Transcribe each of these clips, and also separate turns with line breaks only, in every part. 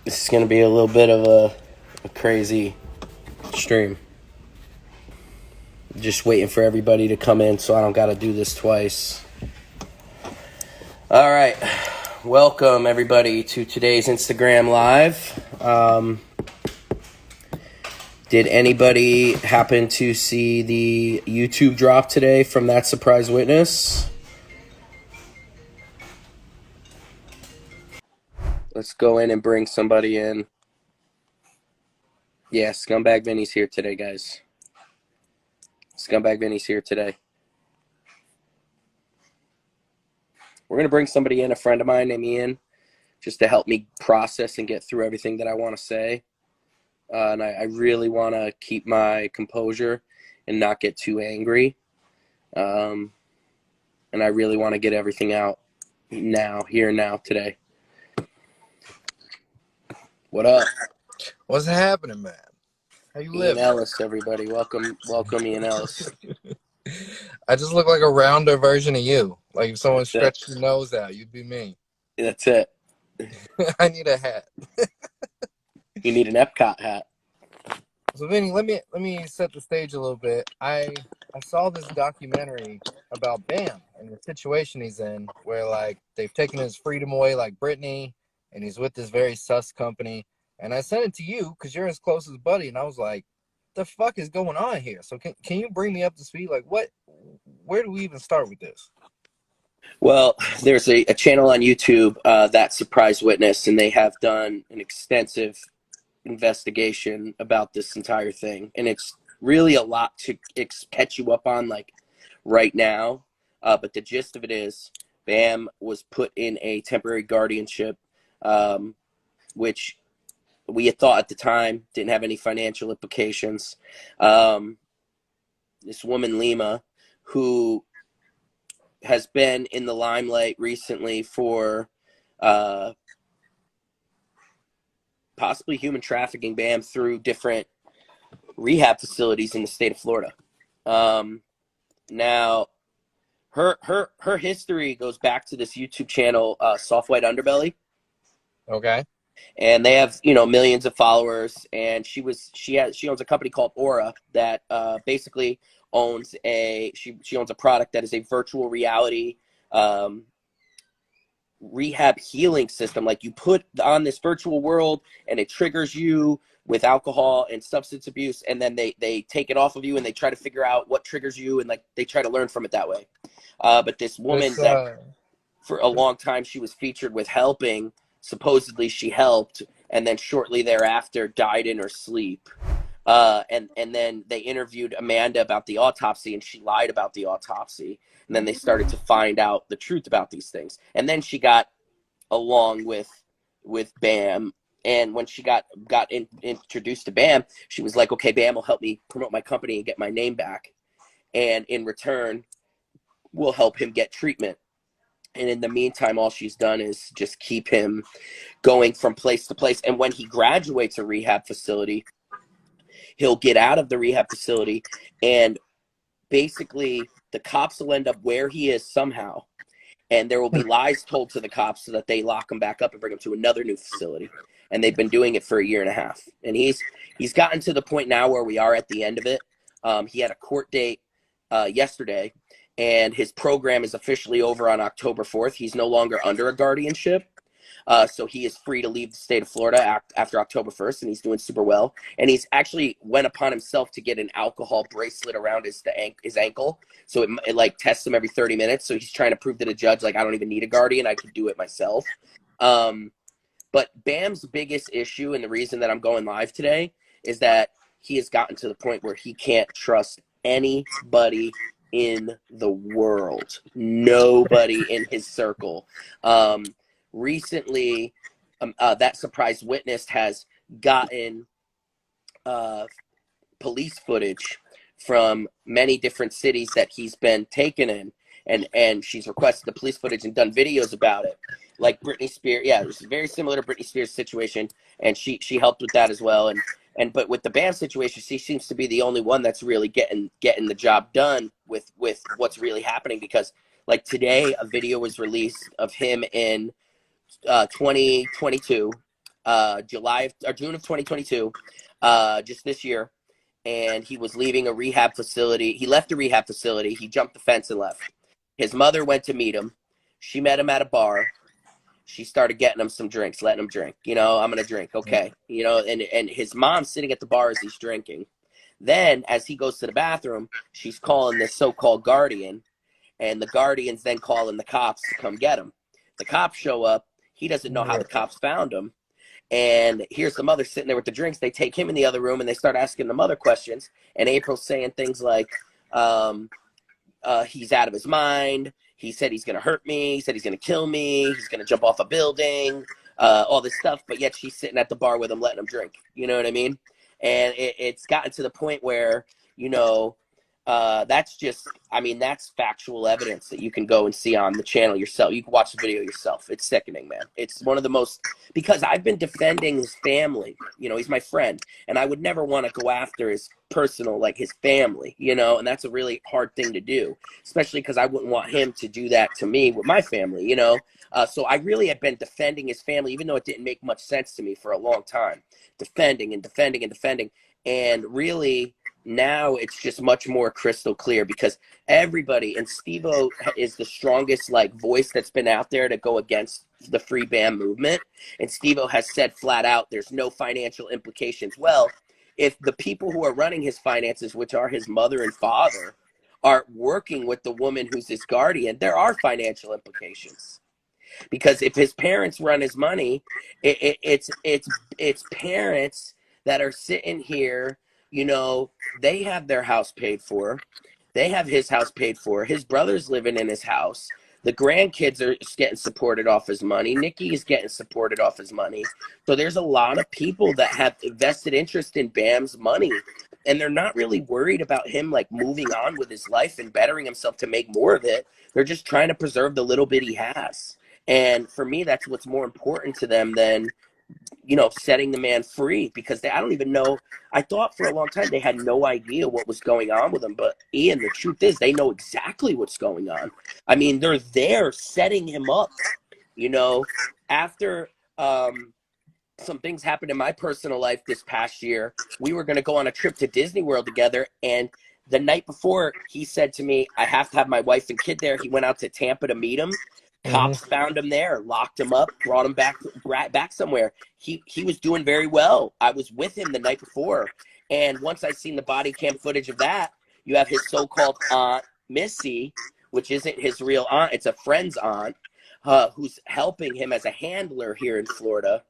This is going to be a little bit of a crazy stream. Just waiting for everybody to come in so I don't got to do this twice. All right. Welcome, everybody, to today's Instagram Live. Did anybody happen to see the YouTube drop today from that surprise witness? Let's go in and bring somebody in. Yeah, Scumbag Vinny's here today, guys. Scumbag Vinny's here today. We're going to bring somebody in, a friend of mine named Ian, just to help me process and get through everything that I want to say. And I really want to keep my composure and not get too angry. And I really want to get everything out now, here and now, today. What up?
What's happening, man? How you living?
Ian Ellis, everybody. Welcome, Ian Ellis.
I just look like a rounder version of you. Like if someone stretched your nose out, you'd be me.
That's it.
I need a hat.
You need an Epcot hat.
So Vinny, let me set the stage a little bit. I saw this documentary about Bam and the situation he's in, where like they've taken his freedom away, like Britney, and he's with this very sus company. And I sent it to you because you're his closest buddy, and I was like, "The fuck is going on here?" So can you bring me up to speed? Like, where do we even start with this?
Well, there's a channel on YouTube, That Surprise Witness, and they have done an extensive investigation about this entire thing. And it's really a lot to catch you up on, like, right now. But the gist of it is, Bam was put in a temporary guardianship, which we had thought at the time didn't have any financial implications. This woman, Lima, who has been in the limelight recently for possibly human trafficking Bam through different rehab facilities in the state of Florida. Now, her history goes back to this YouTube channel, Soft White Underbelly.
Okay.
And they have, millions of followers. And she owns a company called Aura that basically owns she owns a product that is a virtual reality rehab healing system. Like, you put on this virtual world and it triggers you with alcohol and substance abuse, and then they take it off of you and they try to figure out what triggers you, and like they try to learn from it that way. But this woman that for a long time she was featured with helping, supposedly she helped, and then shortly thereafter died in her sleep. And then they interviewed Amanda about the autopsy, and she lied about the autopsy. And then they started to find out the truth about these things. And then she got along with Bam. And when she got introduced to Bam, she was like, okay, Bam will help me promote my company and get my name back. And in return, we'll help him get treatment. And in the meantime, all she's done is just keep him going from place to place. And when he graduates a rehab facility, he'll get out of the rehab facility, and basically the cops will end up where he is somehow. And there will be lies told to the cops so that they lock him back up and bring him to another new facility. And they've been doing it for 1.5 years. And he's gotten to the point now where we are at the end of it. He had a court date yesterday, and his program is officially over on October 4th. He's no longer under a guardianship. So he is free to leave the state of Florida after October 1st, and he's doing super well. And he's actually went upon himself to get an alcohol bracelet around his ankle. So it like tests him every 30 minutes. So he's trying to prove to the judge, like, I don't even need a guardian. I can do it myself. But Bam's biggest issue, and the reason that I'm going live today, is that he has gotten to the point where he can't trust anybody in the world. Nobody in his circle. Recently, That Surprise Witness has gotten police footage from many different cities that he's been taken in, and she's requested the police footage and done videos about it. Like Britney Spears, yeah, it was very similar to Britney Spears' situation, and she helped with that as well. But with the Bam situation, she seems to be the only one that's really getting the job done with what's really happening. Because like today, a video was released of him in 2022 June of 2022, just this year. And he was leaving a rehab facility. He left a rehab facility. He jumped the fence and left. His mother went to meet him. She met him at a bar. She started getting him some drinks, letting him drink. You know, I'm going to drink. Okay. You know, and his mom's sitting at the bar as he's drinking. Then as he goes to the bathroom, she's calling this so-called guardian. And the guardian's then calling the cops to come get him. The cops show up. He doesn't know how the cops found him. And here's the mother sitting there with the drinks. They take him in the other room and they start asking the mother questions. And April's saying things like, he's out of his mind. He said he's going to hurt me. He said he's going to kill me. He's going to jump off a building, all this stuff. But yet she's sitting at the bar with him, letting him drink. You know what I mean? And it's gotten to the point where, you know, that's just, I mean, that's factual evidence that you can go and see on the channel yourself. You can watch the video yourself. It's sickening, man. It's one of the most, because I've been defending his family. You know, he's my friend, and I would never want to go after his personal, like his family, you know, and that's a really hard thing to do, especially because I wouldn't want him to do that to me with my family, you know. So I really have been defending his family, even though it didn't make much sense to me for a long time. Defending and defending and defending. And really, now it's just much more crystal clear because everybody, and Steve-O is the strongest like voice that's been out there to go against the free BAM movement. And Steve-O has said flat out, there's no financial implications. Well, if the people who are running his finances, which are his mother and father, are working with the woman who's his guardian, there are financial implications. Because if his parents run his money, it's parents that are sitting here, you know, they have their house paid for. They have his house paid for. His brother's living in his house. The grandkids are getting supported off his money. Nikki is getting supported off his money. So there's a lot of people that have vested interest in Bam's money. And they're not really worried about him like moving on with his life and bettering himself to make more of it. They're just trying to preserve the little bit he has. And for me, that's what's more important to them than, you know, setting the man free, because I don't even know. I thought for a long time they had no idea what was going on with him. But Ian, the truth is they know exactly what's going on. I mean, they're there setting him up, you know, after some things happened in my personal life this past year. We were going to go on a trip to Disney World together. And the night before, he said to me, I have to have my wife and kid there. He went out to Tampa to meet him. Cops found him there, locked him up, brought him back somewhere. He was doing very well. I was with him the night before. And once I seen the body cam footage of that, you have his so-called aunt, Missy, which isn't his real aunt. It's a friend's aunt, who's helping him as a handler here in Florida.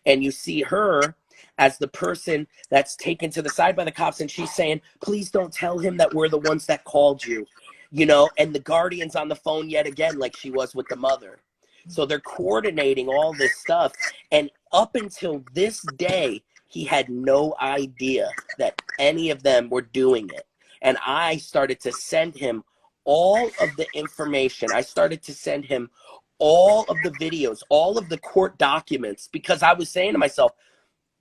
And you see her as the person that's taken to the side by the cops. And she's saying, please don't tell him that we're the ones that called you. You know, and the guardian's on the phone yet again, like she was with the mother. So they're coordinating all this stuff. And up until this day, he had no idea that any of them were doing it. And I started to send him all of the information. I started to send him all of the videos, all of the court documents, because I was saying to myself,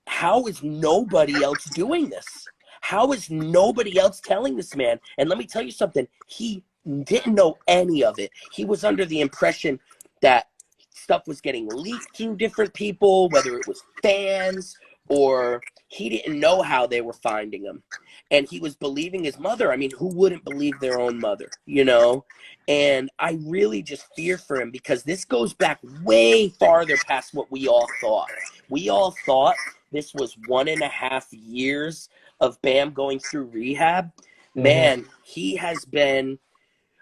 how is nobody else doing this? How is nobody else telling this man? And let me tell you something. He didn't know any of it. He was under the impression that stuff was getting leaked through different people, whether it was fans or he didn't know how they were finding him. And he was believing his mother. I mean, who wouldn't believe their own mother, you know? And I really just fear for him because this goes back way farther past what we all thought. We all thought this was 1.5 years of Bam going through rehab. Man, he has been,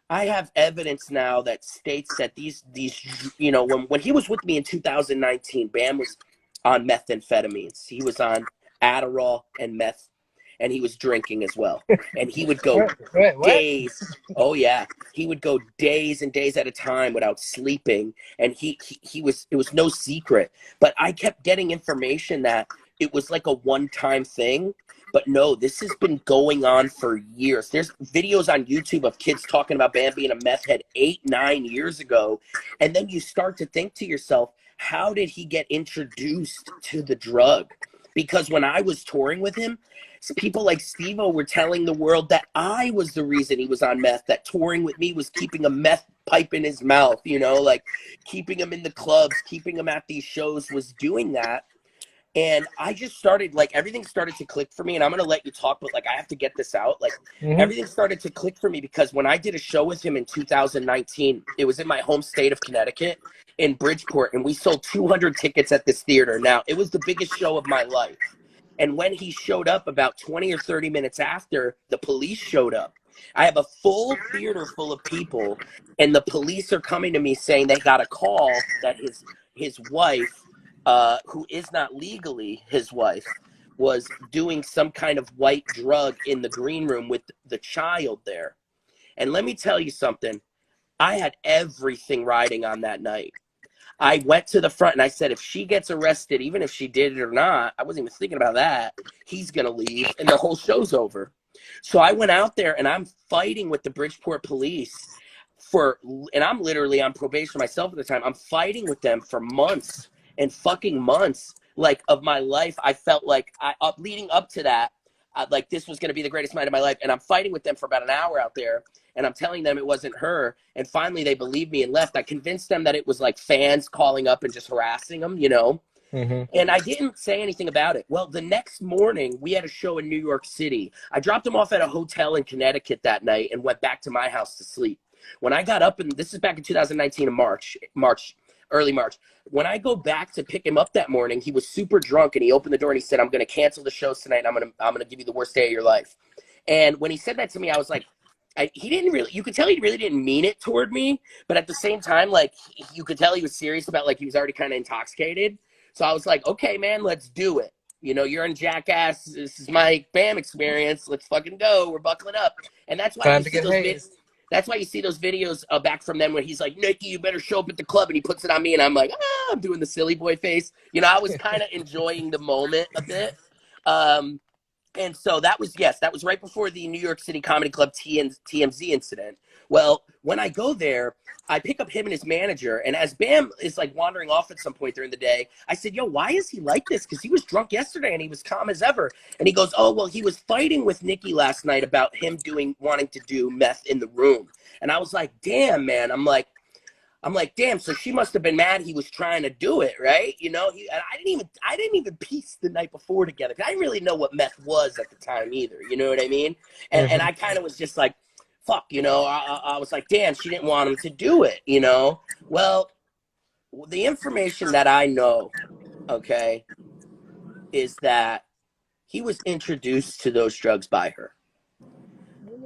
I have evidence now that states that these you know, when he was with me in 2019, Bam was on methamphetamines. He was on Adderall and meth, and he was drinking as well. And he would go days. Oh yeah, he would go days and days at a time without sleeping. And it was no secret. But I kept getting information that it was like a one-time thing. But no, this has been going on for years. There's videos on YouTube of kids talking about Bam being a meth head 8-9 years ago. And then you start to think to yourself, how did he get introduced to the drug? Because when I was touring with him, people like Steve-O were telling the world that I was the reason he was on meth, that touring with me was keeping a meth pipe in his mouth, you know, like keeping him in the clubs, keeping him at these shows was doing that. And I just started, like, everything started to click for me. And I'm going to let you talk, but, like, I have to get this out. Like, everything started to click for me because when I did a show with him in 2019, it was in my home state of Connecticut in Bridgeport. And we sold 200 tickets at this theater. Now, it was the biggest show of my life. And when he showed up about 20 or 30 minutes after, the police showed up. I have a full theater full of people, and the police are coming to me saying they got a call that his wife, who is not legally his wife, was doing some kind of white drug in the green room with the child there. And let me tell you something. I had everything riding on that night. I went to the front and I said, if she gets arrested, even if she did it or not, I wasn't even thinking about that. He's going to leave and the whole show's over. So I went out there and I'm fighting with the Bridgeport police and I'm literally on probation myself at the time. I'm fighting with them for months and fucking months, like, of my life. I felt like leading up to that, like, this was going to be the greatest night of my life. And I'm fighting with them for about an hour out there. And I'm telling them it wasn't her. And finally they believed me and left. I convinced them that it was like fans calling up and just harassing them, you know? And I didn't say anything about it. Well, the next morning we had a show in New York City. I dropped them off at a hotel in Connecticut that night and went back to my house to sleep. When I got up, and this is back in 2019 in early March. When I go back to pick him up that morning, he was super drunk and he opened the door and he said, I'm going to cancel the shows tonight. And I'm going to give you the worst day of your life. And when he said that to me, I was like, he didn't really, you could tell he really didn't mean it toward me, but at the same time, like, you could tell he was serious about, like, he was already kind of intoxicated. So I was like, okay, man, let's do it. You know, you're in Jackass. This is my BAM experience. Let's fucking go. We're buckling up. And that's why
Time to get hazed.
that's why you see those videos back from then when he's like, Nikki, you better show up at the club. And he puts it on me. And I'm like, I'm doing the silly boy face. You know, I was kind of enjoying the moment a bit. And so that was right before the New York City Comedy Club TMZ incident. Well, when I go there, I pick up him and his manager. And as Bam is like wandering off at some point during the day, I said, yo, why is he like this? Because he was drunk yesterday and he was calm as ever. And he goes, oh, well, he was fighting with Nikki last night about him wanting to do meth in the room. And I was like, damn, man. I'm like, damn, so she must have been mad he was trying to do it, right? You know, and I didn't even piece the night before together. I didn't really know what meth was at the time either. You know what I mean? And I kind of was just like, fuck, you know, I was like, damn, she didn't want him to do it, you know? Well, the information that I know, okay, is that he was introduced to those drugs by her.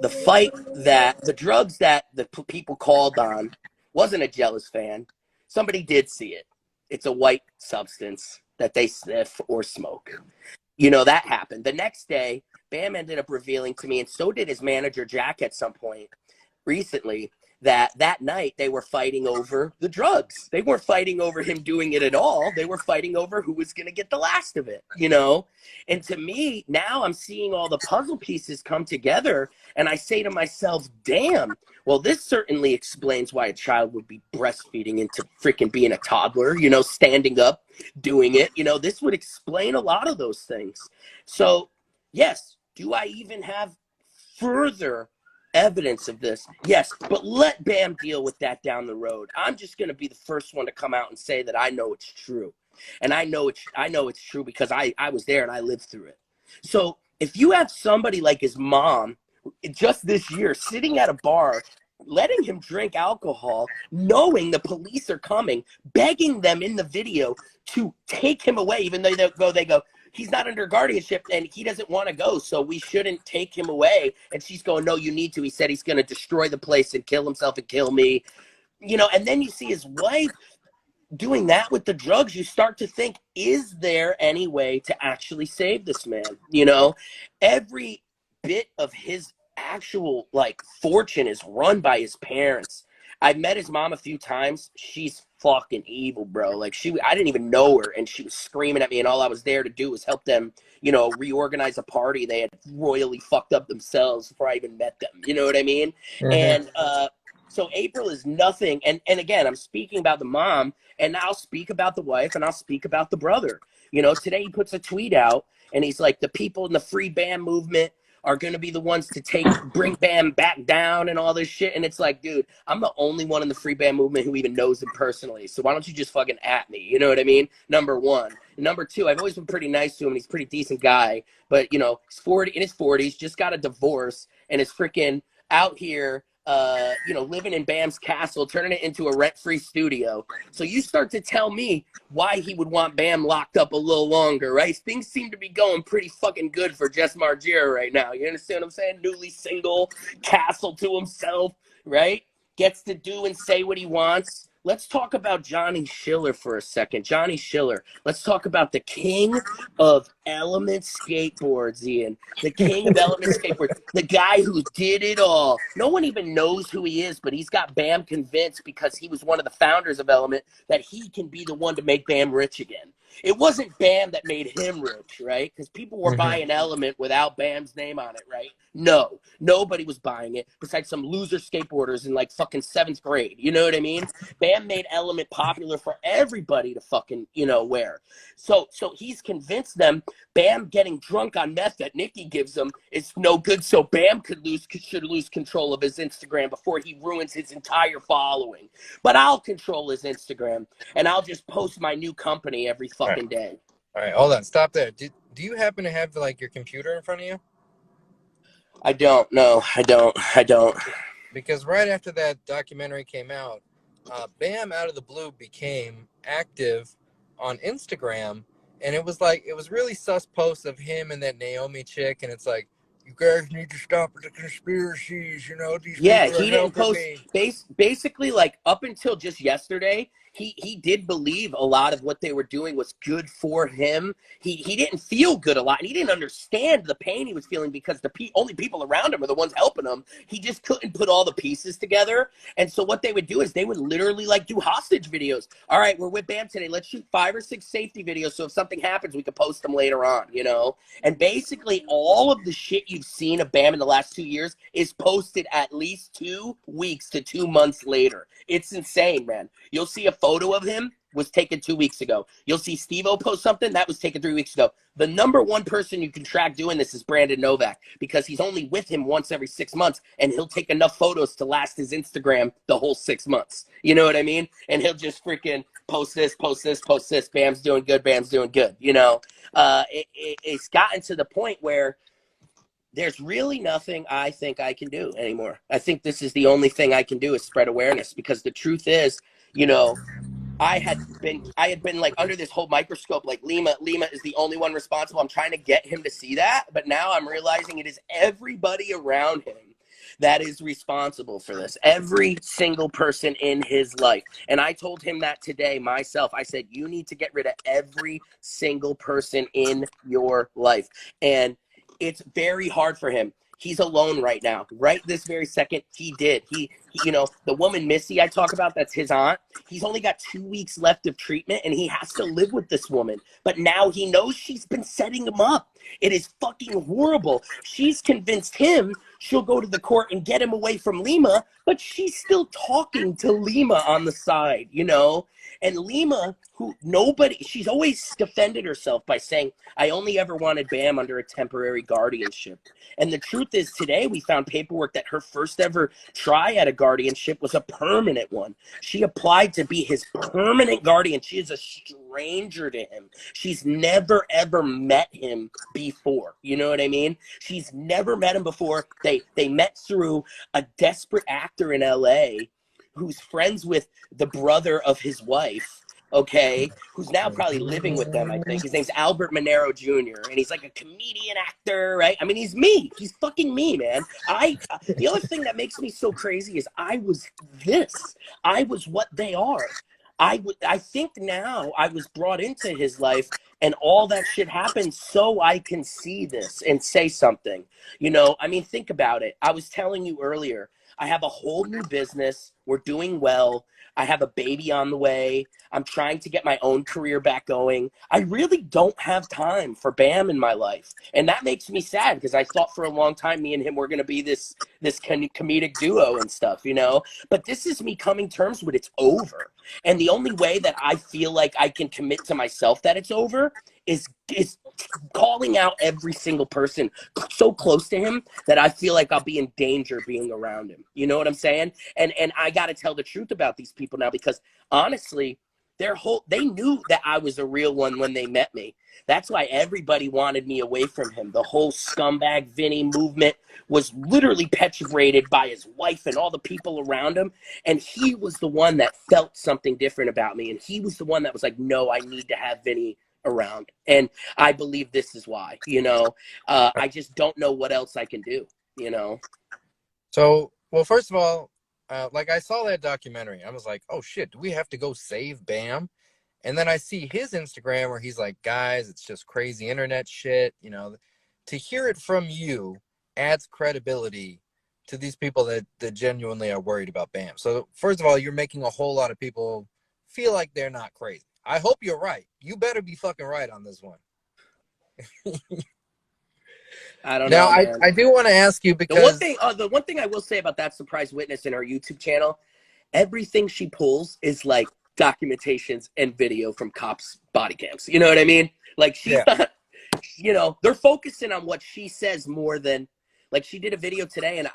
The drugs that the people called on wasn't a jealous fan. Somebody did see it. It's a white substance that they sniff or smoke. You know, that happened. The next day, Bam ended up revealing to me, and so did his manager, Jack, at some point recently, that night they were fighting over the drugs. They weren't fighting over him doing it at all. They were fighting over who was going to get the last of it, you know? And to me, now I'm seeing all the puzzle pieces come together, and I say to myself, damn, well, this certainly explains why a child would be breastfeeding into freaking being a toddler, you know, standing up, doing it. You know, this would explain a lot of those things. So, yes, do I even have further evidence of this? Yes, but let Bam deal with that down the road. I'm just going to be the first one to come out and say that I know it's true. And I know it's true because I was there and I lived through it. So if you have somebody like his mom just this year sitting at a bar, letting him drink alcohol, knowing the police are coming, begging them in the video to take him away, even though they go, he's not under guardianship and he doesn't want to go, so we shouldn't take him away. And she's going, no, you need to. He said he's going to destroy the place and kill himself and kill me. You know, and then you see his wife doing that with the drugs. You start to think, is there any way to actually save this man? You know, every bit of his actual, like, fortune is run by his parents. I've met his mom a few times. She's fucking evil, bro. Like, I didn't even know her, and she was screaming at me, and all I was there to do was help them, you know, reorganize a party they had royally fucked up themselves before I even met them. You know what I mean? And so April is nothing. And again, I'm speaking about the mom, and I'll speak about the wife, and I'll speak about the brother. You know, today he puts a tweet out, and he's like, the people in the free BAM movement are going to be the ones to bring Bam back down and all this shit. And it's like, dude, I'm the only one in the free Bam movement who even knows him personally. So why don't you just fucking at me? You know what I mean? Number one. Number two, I've always been pretty nice to him, and he's a pretty decent guy. But, you know, he's 40 in his 40s, just got a divorce, and is freaking out here, you know, living in Bam's castle, turning it into a rent-free studio. So you start to tell me why he would want Bam locked up a little longer, right? Things seem to be going pretty fucking good for Jess Margera right now. You understand what I'm saying? Newly single, castle to himself, right? Gets to do and say what he wants. Let's talk about Johnny Schiller for a second. Johnny Schiller. Let's talk about the king of Element skateboards, Ian. The king of Element skateboards. The guy who did it all. No one even knows who he is, but he's got Bam convinced because he was one of the founders of Element that he can be the one to make Bam rich again. It wasn't Bam that made him rich, right? Because people were buying Element without Bam's name on it, right? No, nobody was buying it besides some loser skateboarders in like fucking 7th grade. You know what I mean? Bam made Element popular for everybody to fucking, you know, wear. So he's convinced them Bam getting drunk on meth that Nikki gives him is no good. So Bam should lose control of his Instagram before he ruins his entire following. But I'll control his Instagram and I'll just post my new company every fucking day.
All right, hold on, stop there. Do you happen to have like your computer in front of you?
I don't. No, I don't.
Because right after that documentary came out, Bam out of the blue became active on Instagram, and it was really sus posts of him and that Naomi chick, and it's like, you guys need to stop with the conspiracies, you know, these people
He
are
didn't
helping
post
me.
basically like up until just yesterday. He did believe a lot of what they were doing was good for him. He didn't feel good a lot, and he didn't understand the pain he was feeling because the only people around him are the ones helping him. He just couldn't put all the pieces together. And so what they would do is they would literally like do hostage videos. All right, we're with Bam today. Let's shoot 5 or 6 safety videos so if something happens, we can post them later on, you know? And basically all of the shit you've seen of Bam in the last 2 years is posted at least 2 weeks to 2 months later. It's insane, man. You'll see a photo of him was taken 2 weeks ago. You'll see Steve-O post something that was taken 3 weeks ago. The number one person you can track doing this is Brandon Novak because he's only with him once every 6 months and he'll take enough photos to last his Instagram the whole 6 months. You know what I mean? And he'll just freaking post this, post this, post this. Bam's doing good. Bam's doing good. You know, it's gotten to the point where there's really nothing I think I can do anymore. I think this is the only thing I can do is spread awareness because the truth is, you know, I had been like under this whole microscope, like Lima is the only one responsible. I'm trying to get him to see that. But now I'm realizing it is everybody around him that is responsible for this. Every single person in his life. And I told him that today myself. I said, you need to get rid of every single person in your life. And it's very hard for him. He's alone right now. Right this very second, he did. He you know, the woman Missy I talk about, that's his aunt. He's only got 2 weeks left of treatment, and he has to live with this woman. But now he knows she's been setting him up. It is fucking horrible. She's convinced him she'll go to the court and get him away from Lima, but she's still talking to Lima on the side, you know? And Lima, she's always defended herself by saying, I only ever wanted Bam under a temporary guardianship. And the truth is today we found paperwork that her first ever try at a guardianship was a permanent one. She applied to be his permanent guardian. She is a stranger to him. She's never ever met him before. You know what I mean? She's never met him before. They met through a desperate actor in LA who's friends with the brother of his wife, okay, who's now probably living with them, I think. His name's Albert Monero Jr., and he's like a comedian actor, right? I mean, he's me. He's fucking me, man. The other thing that makes me so crazy is I was this. I was what they are. I think now I was brought into his life and all that shit happened so I can see this and say something. You know, I mean, think about it. I was telling you earlier, I have a whole new business. We're doing well. I have a baby on the way. I'm trying to get my own career back going. I really don't have time for Bam in my life. And that makes me sad because I thought for a long time me and him were going to be this comedic duo and stuff, you know? But this is me coming terms with it's over. And the only way that I feel like I can commit to myself that it's over is calling out every single person so close to him that I feel like I'll be in danger being around him. You know what I'm saying? And I got to tell the truth about these people now, because honestly, they knew that I was a real one when they met me. That's why everybody wanted me away from him. The whole scumbag Vinny movement was literally penetrated by his wife and all the people around him. And he was the one that felt something different about me. And he was the one that was like, no, I need to have Vinny around. And I believe this is why, I just don't know what else I can do,
So, well, first of all, like I saw that documentary. I was like, oh shit, do we have to go save Bam? And then I see his Instagram where he's like, guys, it's just crazy internet shit. To hear it from you adds credibility to these people that genuinely are worried about Bam. So first of all, you're making a whole lot of people feel like they're not crazy. I hope you're right. You better be fucking right on this one.
I don't
now,
know, man.
I do want to ask you, because
the one thing I will say about that surprise witness in her YouTube channel, everything she pulls is like documentations and video from cops' body cams. You know what I mean? Like, she's not, they're focusing on what she says more than, like, she did a video today, and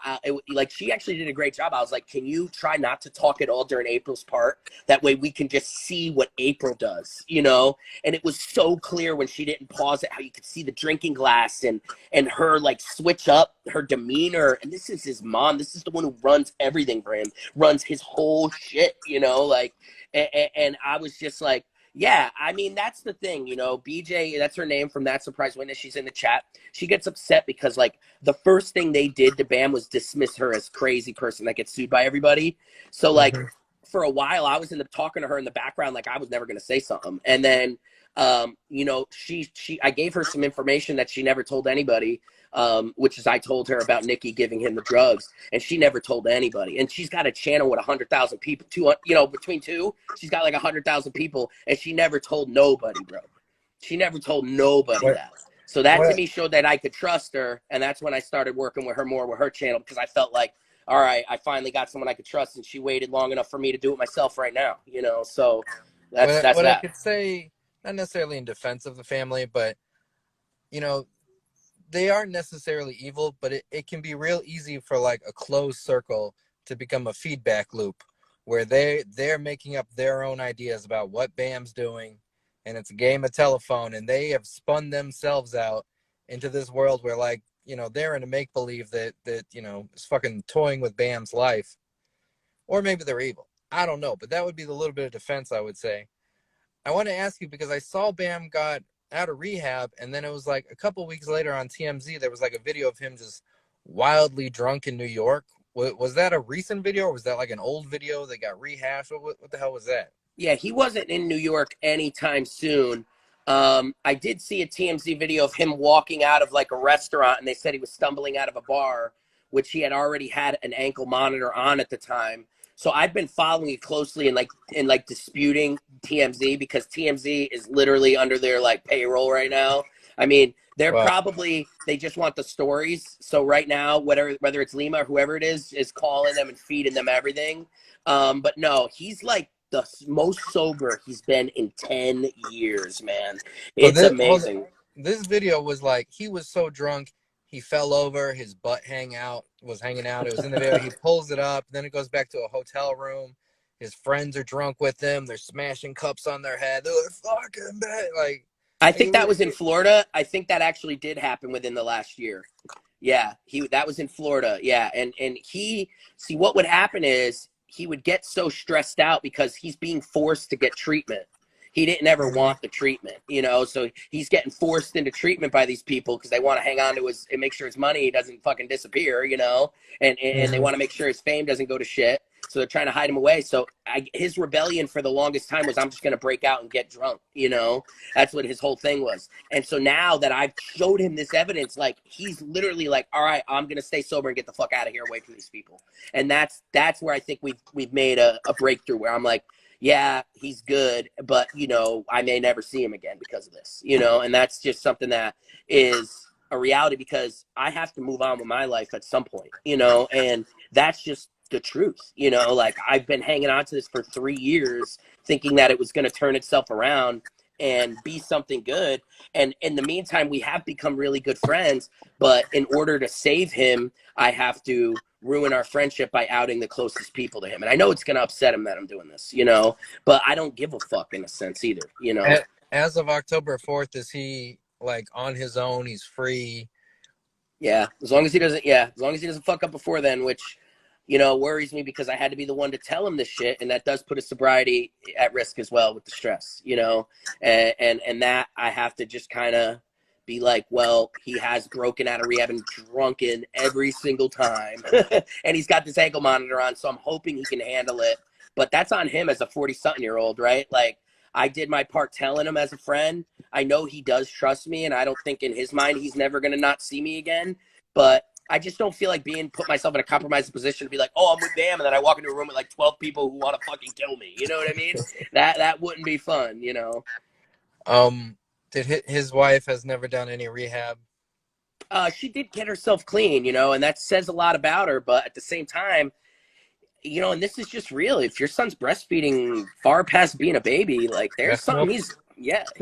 she actually did a great job. I was like, can you try not to talk at all during April's part? That way we can just see what April does, And it was so clear when she didn't pause it, how you could see the drinking glass and her, like, switch up her demeanor. And this is his mom. This is the one who runs everything for him, runs his whole shit, and I was just like, yeah, I mean, that's the thing, BJ, that's her name from That Surprise Witness. She's in the chat. She gets upset because, like, the first thing they did to Bam was dismiss her as crazy person that gets sued by everybody. So, like, for a while, I was talking to her in the background, like I was never going to say something. And then, I gave her some information that she never told anybody, which is I told her about Nikki giving him the drugs, and she never told anybody. And she's got a channel with 100,000 people, between two, she's got like 100,000 people, and she never told nobody, bro. She never told nobody that. So that to me showed that I could trust her, and that's when I started working with her more with her channel, because I felt like, all right, I finally got someone I could trust, and she waited long enough for me to do it myself right now, So that's
what
that.
I could say, not necessarily in defense of the family, but they aren't necessarily evil, but it can be real easy for like a closed circle to become a feedback loop where they're making up their own ideas about what Bam's doing, and it's a game of telephone, and they have spun themselves out into this world where, like, they're in a make-believe that is fucking toying with Bam's life. Or maybe they're evil. I don't know, but that would be the little bit of defense I would say. I want to ask you, because I saw Bam got out of rehab, and then it was like a couple weeks later on TMZ, there was like a video of him just wildly drunk in New York. Was that a recent video, or was that like an old video that got rehashed? What the hell was that?
Yeah, he wasn't in New York anytime soon. I did see a TMZ video of him walking out of like a restaurant, and they said he was stumbling out of a bar, which he had already had an ankle monitor on at the time. So I've been following it closely and disputing TMZ, because TMZ is literally under their like payroll right now. I mean, they just want the stories. So right now, whether it's Lima or whoever it is calling them and feeding them everything. But no, he's like the most sober he's been in 10 years, man. It's amazing.
This video was like, he was so drunk, he fell over, his butt was hanging out. It was in the video. He pulls it up, then it goes back to a hotel room. His friends are drunk with him. They're smashing cups on their head. They're fucking bad. Like,
I think that was in Florida. I think that actually did happen within the last year. Yeah, that was in Florida. Yeah, and what would happen is he would get so stressed out because he's being forced to get treatment. He didn't ever want the treatment, so he's getting forced into treatment by these people because they want to hang on to and make sure his money doesn't fucking disappear, and they want to make sure his fame doesn't go to shit. So they're trying to hide him away. So his rebellion for the longest time was, I'm just going to break out and get drunk, That's what his whole thing was. And so now that I've showed him this evidence, like, he's literally like, all right, I'm going to stay sober and get the fuck out of here away from these people. And that's where I think we've made a breakthrough, where I'm like, yeah, he's good, but, I may never see him again because of this, and that's just something that is a reality, because I have to move on with my life at some point, and that's just the truth, like, I've been hanging on to this for 3 years thinking that it was going to turn itself around, and be something good. And in the meantime, we have become really good friends. But in order to save him, I have to ruin our friendship by outing the closest people to him. And I know it's going to upset him that I'm doing this, you know, but I don't give a fuck in a sense either, you know.
As of October 4th, is he like on his own? He's free.
Yeah, as long as he doesn't fuck up before then, which, you know, worries me because I had to be the one to tell him this shit, and that does put his sobriety at risk as well with the stress, you know, and that I have to just kind of be like, well, he has broken out of rehab and drunken every single time, and he's got this ankle monitor on, so I'm hoping he can handle it, but that's on him as a 40-something-year-old, right? Like, I did my part telling him as a friend. I know he does trust me, and I don't think in his mind he's never going to not see me again, but I just don't feel like put myself in a compromised position to be like, oh, I'm with Bam, and then I walk into a room with like 12 people who want to fucking kill me. You know what I mean? That wouldn't be fun, you know?
Did his wife has never done any rehab?
She did get herself clean, you know, and that says a lot about her, but at the same time, you know, and this is just real. If your son's breastfeeding far past being a baby, like there's something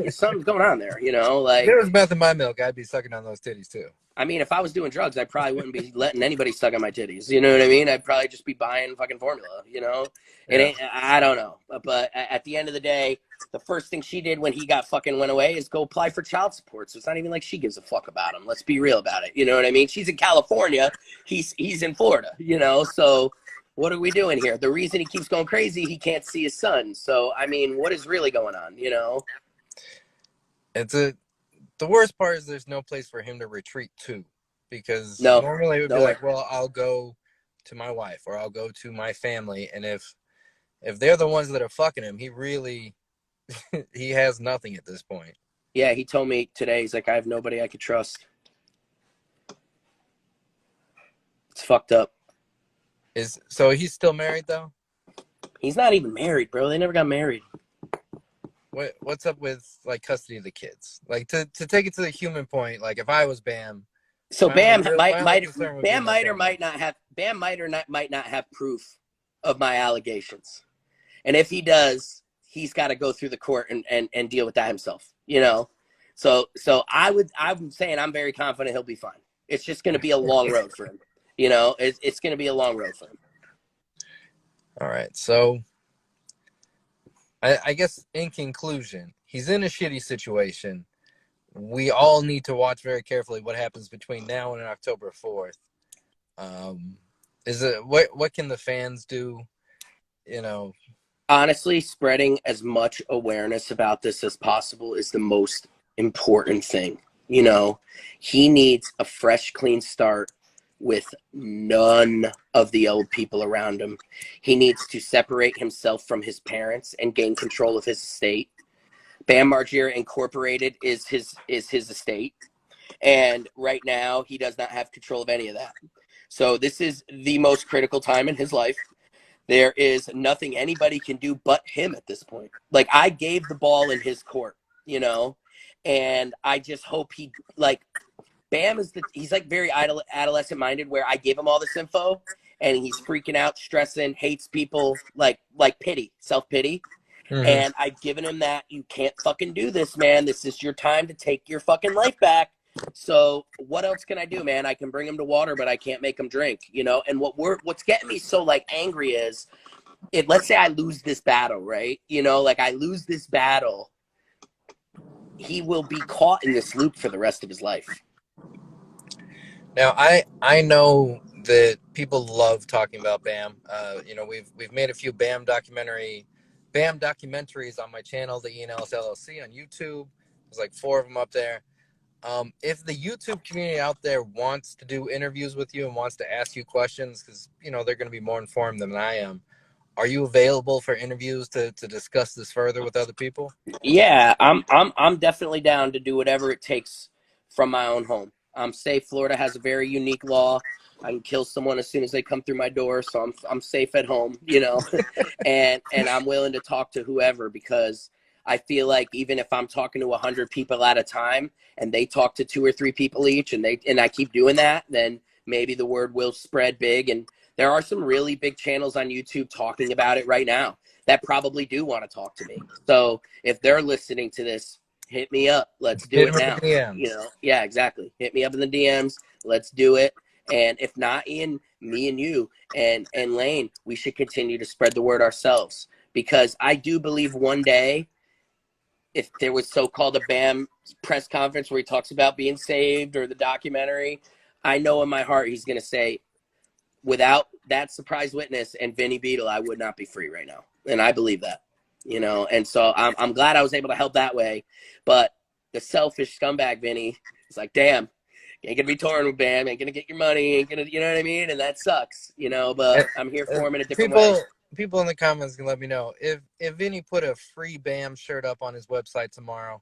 something's going on there, you know, like
if there was meth in my milk, I'd be sucking on those titties too.
I mean, if I was doing drugs, I probably wouldn't be letting anybody suck on my titties. You know what I mean? I'd probably just be buying fucking formula, you know? I don't know. But at the end of the day, the first thing she did when he went away is go apply for child support. So it's not even like she gives a fuck about him. Let's be real about it. You know what I mean? She's in California. He's in Florida, you know? So what are we doing here? The reason he keeps going crazy, he can't see his son. So, I mean, what is really going on, you know?
The worst part is there's no place for him to retreat to, because normally it would be like, well, I'll go to my wife or I'll go to my family. And if they're the ones that are fucking him, he really, he has nothing at this point.
Yeah, he told me today, he's like, I have nobody I could trust. It's fucked up.
So he's still married though?
He's not even married, bro. They never got married.
What's up with like custody of the kids? Like to take it to the human point, like if I was Bam.
So Bam might or might not have proof of my allegations. And if he does, he's got to go through the court and deal with that himself, you know? So I'm saying I'm very confident he'll be fine. It's just going to be a long road for him. You know, it's going to be a long road for him.
All right. So I guess in conclusion, he's in a shitty situation. We all need to watch very carefully what happens between now and October 4th. What can the fans do? You know,
honestly, spreading as much awareness about this as possible is the most important thing. You know, he needs a fresh, clean start with none of the old people around him. He needs to separate himself from his parents and gain control of his estate. Bam Margera Incorporated is his estate. And right now, he does not have control of any of that. So this is the most critical time in his life. There is nothing anybody can do but him at this point. Like, I gave the ball in his court, you know, and I just hope he, like, Bam he's like very adolescent minded, where I gave him all this info and he's freaking out, stressing, hates people, like self-pity. Mm-hmm. And I've given him that, you can't fucking do this, man. This is your time to take your fucking life back. So what else can I do, man? I can bring him to water, but I can't make him drink, you know? And what's getting me so like angry is, let's say I lose this battle, right? You know, like I lose this battle, he will be caught in this loop for the rest of his life.
Now, I know that people love talking about Bam. You know, we've made a few Bam documentaries on my channel, the Ian Ellis LLC on YouTube. There's like 4 of them up there. If the YouTube community out there wants to do interviews with you and wants to ask you questions, because, you know, they're going to be more informed than I am, are you available for interviews to discuss this further with other people? Yeah, I'm definitely down to do whatever it takes from my own home. I'm safe. Florida has a very unique law. I can kill someone as soon as they come through my door, so I'm safe at home, you know. and I'm willing to talk to whoever, because I feel like even if I'm talking to 100 people at a time and they talk to 2 or 3 people each, and I keep doing that, then maybe the word will spread big. And there are some really big channels on YouTube talking about it right now.
that probably do want to talk to me. So if they're listening to this, hit me up. Let's do
Hit
it
him in
now.
the DMs.
You know, yeah, exactly. Hit me up in the DMs. Let's do it. And if not, Ian, me and you and Lane, we should continue to spread the word ourselves, because I do believe one day, if there was so-called a BAM press conference where he talks about being saved, or the documentary, I know in my heart he's going to say, without that surprise witness and Vinny Beedle, I would not be free right now. And I believe that, you know. And so I'm glad I was able to help that way. But the selfish scumbag Vinny is like, damn, ain't gonna be touring with BAM, ain't gonna get your money, ain't gonna, you know what I mean? And that sucks, you know. But I'm here for him in a different way.
People in the comments can let me know if Vinny put a free BAM shirt up on his website tomorrow.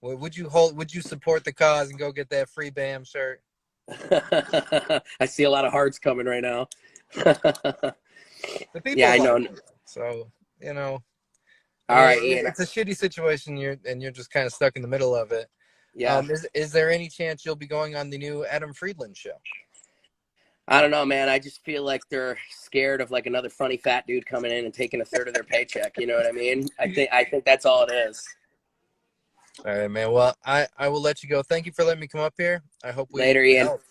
Would you support the cause and go get that free BAM shirt?
I see a lot of hearts coming right now.
The people,
yeah, I know.
So, you know,
All right, Ian.
it's a shitty situation. You're just kind of stuck in the middle of it.
Yeah.
Is there any chance you'll be going on the new Adam Friedland show?
I don't know, man. I just feel like they're scared of like another funny fat dude coming in and taking a third of their paycheck. You know what I mean? I think that's all it is.
All right, man. Well, I will let you go. Thank you for letting me come up here. I hope we
Later, Ian.
help.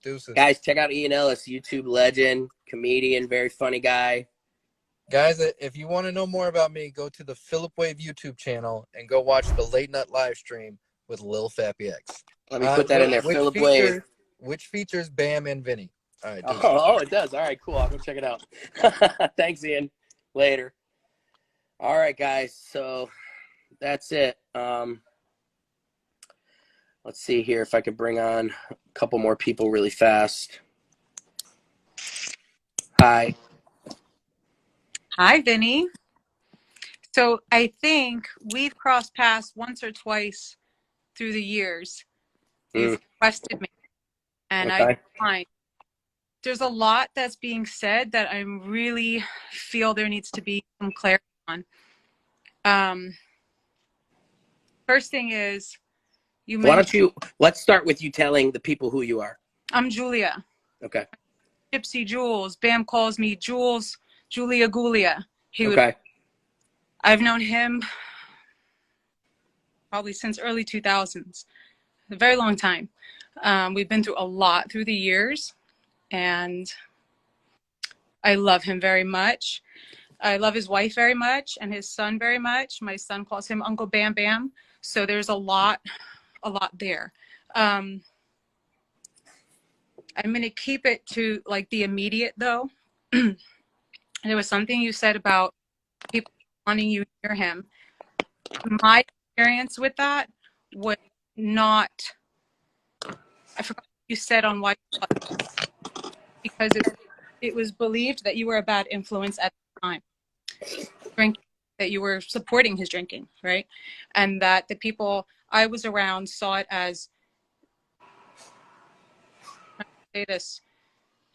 Deuces.
Guys, check out Ian Ellis, YouTube legend, comedian, very funny guy.
Guys, if you want to know more about me, go to the Philip Wave YouTube channel and go watch the Late Night live stream with Lil Fappy X.
Let me put that in there. Philip Wave.
Which features BAM and Vinny. All right.
Oh, it does. All right, cool. I'll go check it out. Thanks, Ian. Later. All right, guys. So that's it. Let's see here if I could bring on a couple more people really fast. Hi.
Hi, Vinny. So I think we've crossed paths once or twice through the years. You've requested me, and
Okay.
I declined. There's a lot that's being said that I really feel there needs to be some clarity on. First thing is,
let's start with you telling the people who you are.
I'm Julia.
Okay.
Gypsy Jules. BAM calls me Jules, Julia Gulia. I've known him probably since early 2000s, a very long time. We've been through a lot through the years, and I love him very much. I love his wife very much and his son very much. My son calls him Uncle Bam Bam. So there's a lot there. I'm going to keep it to like the immediate though. There was something you said about people wanting you near him. My experience with that was not, I forgot what you said on why, because it was believed that you were a bad influence at the time. Drinking, that you were supporting his drinking, right? And that the people I was around saw it as, I say this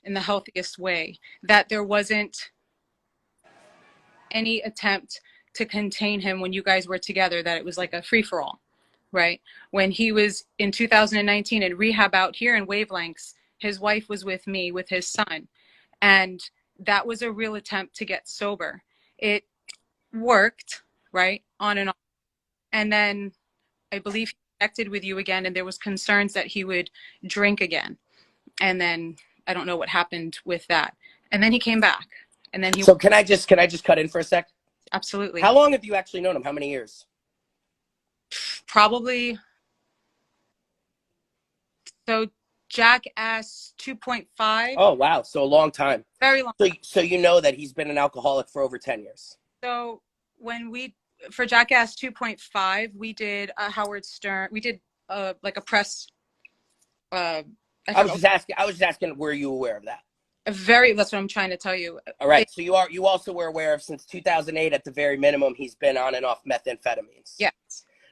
in the healthiest way, that there wasn't any attempt to contain him when you guys were together, that it was like a free-for-all, right? When he was in 2019 in rehab out here in Wavelengths, his wife was with me, with his son. And that was a real attempt to get sober. It worked, right? On and on. And then I believe he connected with you again, and there was concerns that he would drink again. And then I don't know what happened with that. And then he came back. And then he
So can I just cut in for a sec?
Absolutely.
How long have you actually known him? How many years?
Probably. So Jackass 2.5.
Oh, wow. So a long time.
Very long.
So you know that he's been an alcoholic for over 10 years.
So when for Jackass 2.5, we did Howard Stern. We did like a press. I was
just asking, were you aware of that?
That's what I'm trying to tell you.
All right. So you also were aware of, since 2008, at the very minimum, he's been on and off methamphetamines.
Yes.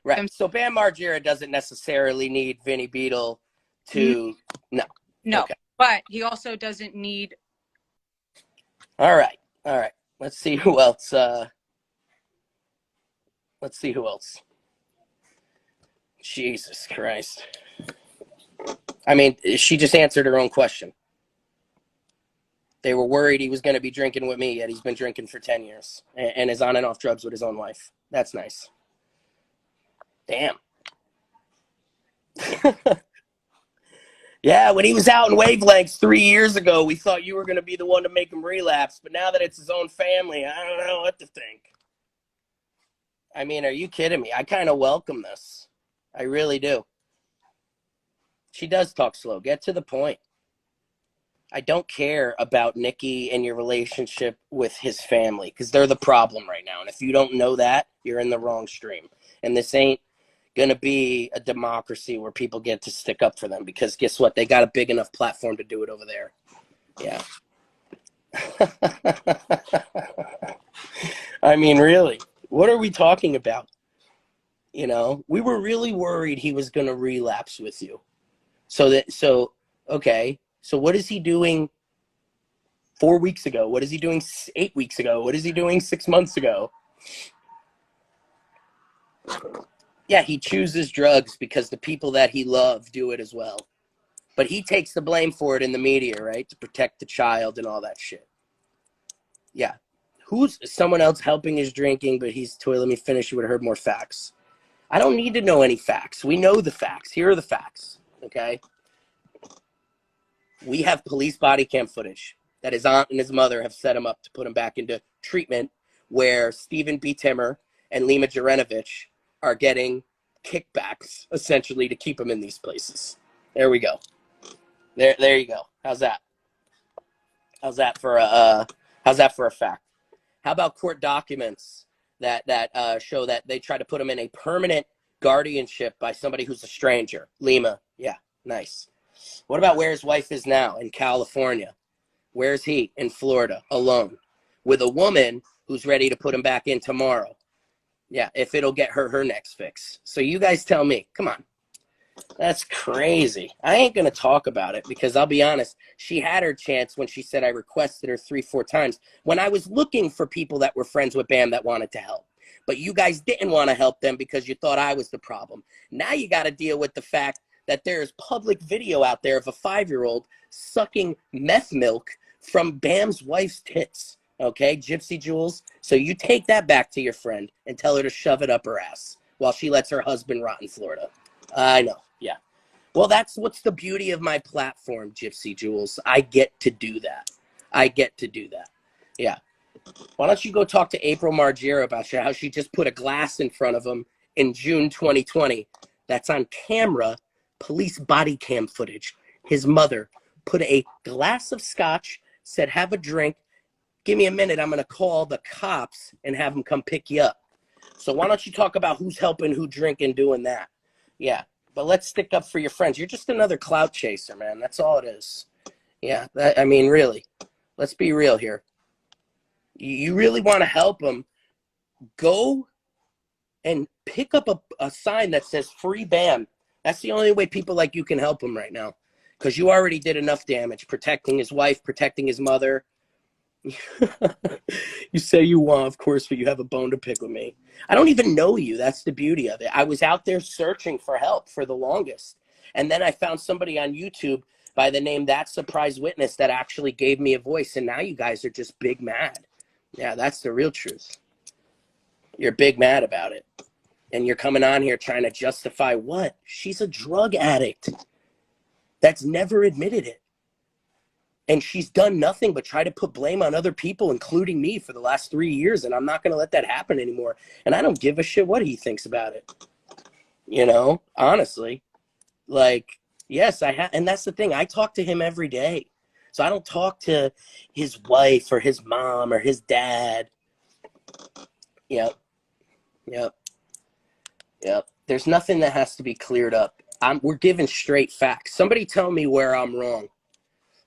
Right. So Bam Margera doesn't necessarily need Vinny Beedle to, no.
Okay. But he also doesn't need.
All right. Let's see who else. Jesus Christ. I mean, she just answered her own question. They were worried he was going to be drinking with me, yet he's been drinking for 10 years and is on and off drugs with his own wife. That's nice. Damn. Yeah, when he was out in Wavelengths 3 years ago, we thought you were going to be the one to make him relapse. But now that it's his own family, I don't know what to think. I mean, are you kidding me? I kind of welcome this. I really do. She does talk slow. Get to the point. I don't care about Nikki and your relationship with his family because they're the problem right now. And if you don't know that, you're in the wrong stream. And this ain't going to be a democracy where people get to stick up for them because guess what? They got a big enough platform to do it over there. Yeah. I mean, really, what are we talking about? You know, we were really worried he was going to relapse with you. Okay. So what is he doing 4 weeks ago? What is he doing 8 weeks ago? What is he doing 6 months ago? Yeah, he chooses drugs because the people that he loves do it as well. But he takes the blame for it in the media, right? To protect the child and all that shit. Yeah. Who's someone else helping his drinking, but let me finish, you would have heard more facts. I don't need to know any facts. We know the facts. Here are the facts, okay? We have police body cam footage that his aunt and his mother have set him up to put him back into treatment where Stephen B. Timmer and Lima Jaranovich are getting kickbacks, essentially, to keep him in these places. There we go. There you go. How's that? How's that for a fact? How about court documents that show that they try to put him in a permanent guardianship by somebody who's a stranger? Lima, yeah, nice. What about where his wife is now? In California. Where's he? In Florida, alone, with a woman who's ready to put him back in tomorrow. Yeah, if it'll get her next fix. So you guys tell me. Come on. That's crazy. I ain't going to talk about it because I'll be honest, she had her chance when she said I requested her 3-4 times when I was looking for people that were friends with Bam that wanted to help. But you guys didn't want to help them because you thought I was the problem. Now you got to deal with the fact that there's public video out there of a 5-year-old sucking meth milk from Bam's wife's tits. Okay, Gypsy Jules. So you take that back to your friend and tell her to shove it up her ass while she lets her husband rot in Florida. I know. Yeah. Well, that's what's the beauty of my platform, Gypsy Jules. I get to do that. Yeah. Why don't you go talk to April Margera about how she just put a glass in front of him in June 2020. That's on camera, police body cam footage. His mother put a glass of scotch, said, have a drink. Give me a minute. I'm going to call the cops and have them come pick you up. So why don't you talk about who's helping, who drinking, doing that? Yeah. But let's stick up for your friends. You're just another clout chaser, man. That's all it is. Yeah. I mean, really, let's be real here. You really want to help them, go and pick up a sign that says free Bam. That's the only way people like you can help him right now. Because you already did enough damage protecting his wife, protecting his mother. You say you want, of course, but you have a bone to pick with me. I don't even know you. That's the beauty of it. I was out there searching for help for the longest. And then I found somebody on YouTube by the name That Surprise Witness that actually gave me a voice. And now you guys are just big mad. Yeah, that's the real truth. You're big mad about it. And you're coming on here trying to justify what? She's a drug addict that's never admitted it. And she's done nothing but try to put blame on other people, including me, for the last 3 years. And I'm not going to let that happen anymore. And I don't give a shit what he thinks about it. You know, honestly. Like, yes, and that's the thing. I talk to him every day. So I don't talk to his wife or his mom or his dad. Yep. There's nothing that has to be cleared up. We're giving straight facts. Somebody tell me where I'm wrong.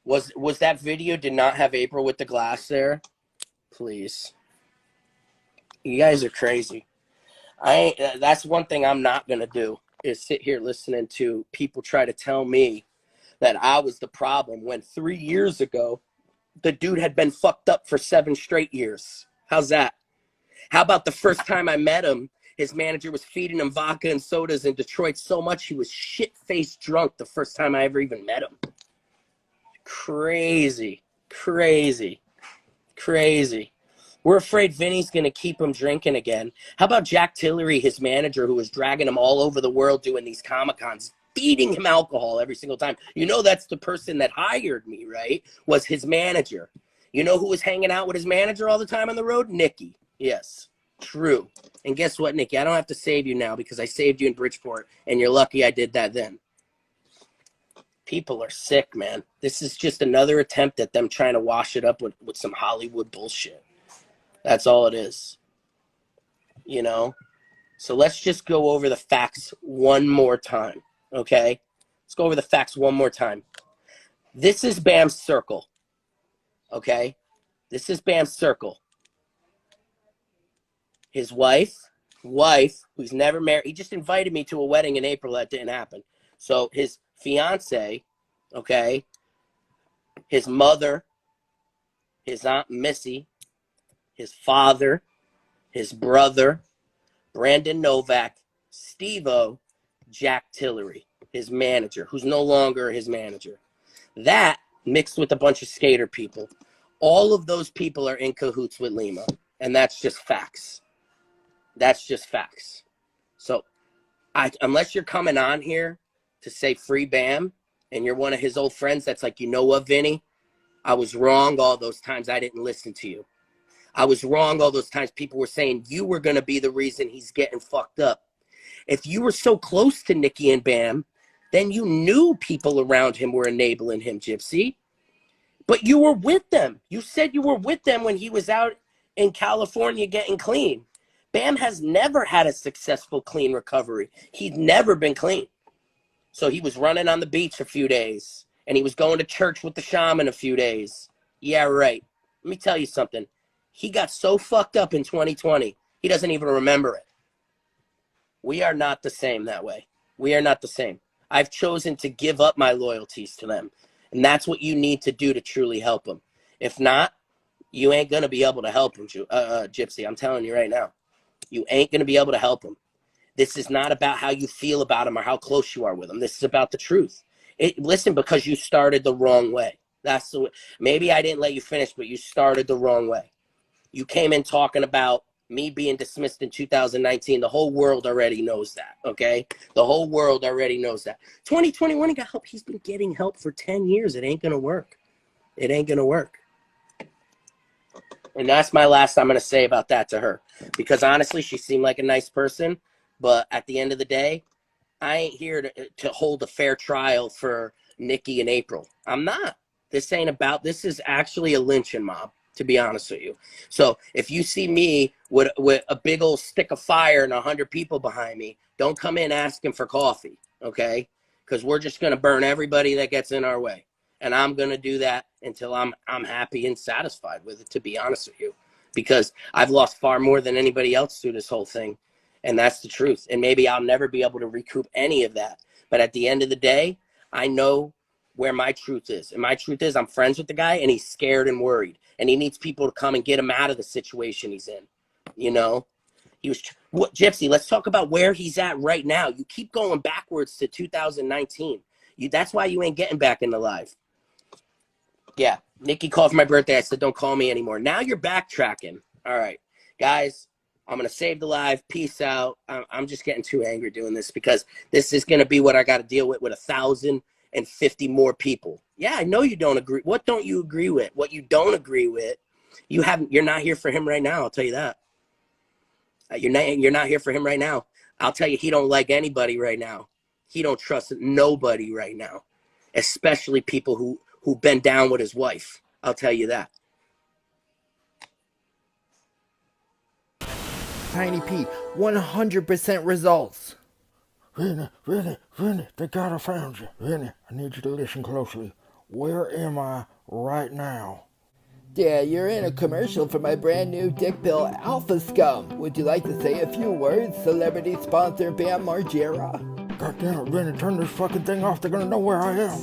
Was that video did not have April with the glass there? Please. You guys are crazy. That's one thing I'm not going to do is sit here listening to people try to tell me that I was the problem when 3 years ago, the dude had been fucked up for 7 straight years. How's that? How about the first time I met him, his manager was feeding him vodka and sodas in Detroit so much he was shit-faced drunk the first time I ever even met him. Crazy. Crazy. Crazy. We're afraid Vinny's going to keep him drinking again. How about Jack Tillery, his manager, who was dragging him all over the world doing these Comic-Cons, feeding him alcohol every single time? You know that's the person that hired me, right? Was his manager. You know who was hanging out with his manager all the time on the road? Nikki. Yes, true. And guess what, Nikki? I don't have to save you now because I saved you in Bridgeport, and you're lucky I did that then. People are sick, man. This is just another attempt at them trying to wash it up with some Hollywood bullshit. That's all it is. You know? So let's just go over the facts one more time, okay? Let's go over the facts one more time. This is Bam's circle, okay? This is Bam's circle. His wife, who's never married. He just invited me to a wedding in April that didn't happen. So his fiance, okay, his mother, his Aunt Missy, his father, his brother, Brandon Novak, Steve-O, Jack Tillery, his manager, who's no longer his manager. That mixed with a bunch of skater people. All of those people are in cahoots with Lima, and that's just facts. That's just facts. So unless you're coming on here to say free Bam, and you're one of his old friends that's like, you know what, Vinny? I was wrong all those times I didn't listen to you. I was wrong all those times people were saying you were going to be the reason he's getting fucked up. If you were so close to Nikki and Bam, then you knew people around him were enabling him, Gypsy. But you were with them. You said you were with them when he was out in California getting clean. Bam has never had a successful clean recovery. He'd never been clean. So he was running on the beach a few days, and he was going to church with the shaman a few days. Yeah, right. Let me tell you something. He got so fucked up in 2020, he doesn't even remember it. We are not the same that way. We are not the same. I've chosen to give up my loyalties to them, and that's what you need to do to truly help them. If not, you ain't going to be able to help him, Gypsy. I'm telling you right now. You ain't going to be able to help him. This is not about how you feel about him or how close you are with him. This is about the truth. Listen, because you started the wrong way. That's the way. Maybe I didn't let you finish, but you started the wrong way. You came in talking about me being dismissed in 2019. The whole world already knows that, okay? The whole world already knows that. 2021, he got help. He's been getting help for 10 years. It ain't going to work. It ain't going to work. And that's my last I'm going to say about that to her. Because honestly, she seemed like a nice person. But at the end of the day, I ain't here to hold a fair trial for Nikki and April. I'm not. This is actually a lynching mob, to be honest with you. So if you see me with a big old stick of fire and 100 people behind me, don't come in asking for coffee, okay? Because we're just going to burn everybody that gets in our way. And I'm going to do that until I'm happy and satisfied with it, to be honest with you. Because I've lost far more than anybody else through this whole thing. And that's the truth. And maybe I'll never be able to recoup any of that. But at the end of the day, I know where my truth is. And my truth is I'm friends with the guy and he's scared and worried. And he needs people to come and get him out of the situation he's in. You know? Gypsy, let's talk about where he's at right now. You keep going backwards to 2019. That's why you ain't getting back into live. Yeah, Nikki called for my birthday. I said, don't call me anymore. Now you're backtracking. All right, guys, I'm going to save the live. Peace out. I'm just getting too angry doing this because this is going to be what I got to deal with 1,050 more people. Yeah, I know you don't agree. What don't you agree with? What you don't agree with, you're not here for him right now. I'll tell you that. You're not here for him right now. I'll tell you, he don't like anybody right now. He don't trust nobody right now, especially people who've been down with his wife. I'll tell you that.
Tiny Pete, 100% results.
Vinny, they gotta found you. Vinny, I need you to listen closely. Where am I right now?
Dad, you're in a commercial for my brand new dick pill Alpha Scum. Would you like to say a few words, celebrity sponsor Bam Margera?
God damn it, Vinny, turn this fucking thing off. They're gonna know where I am.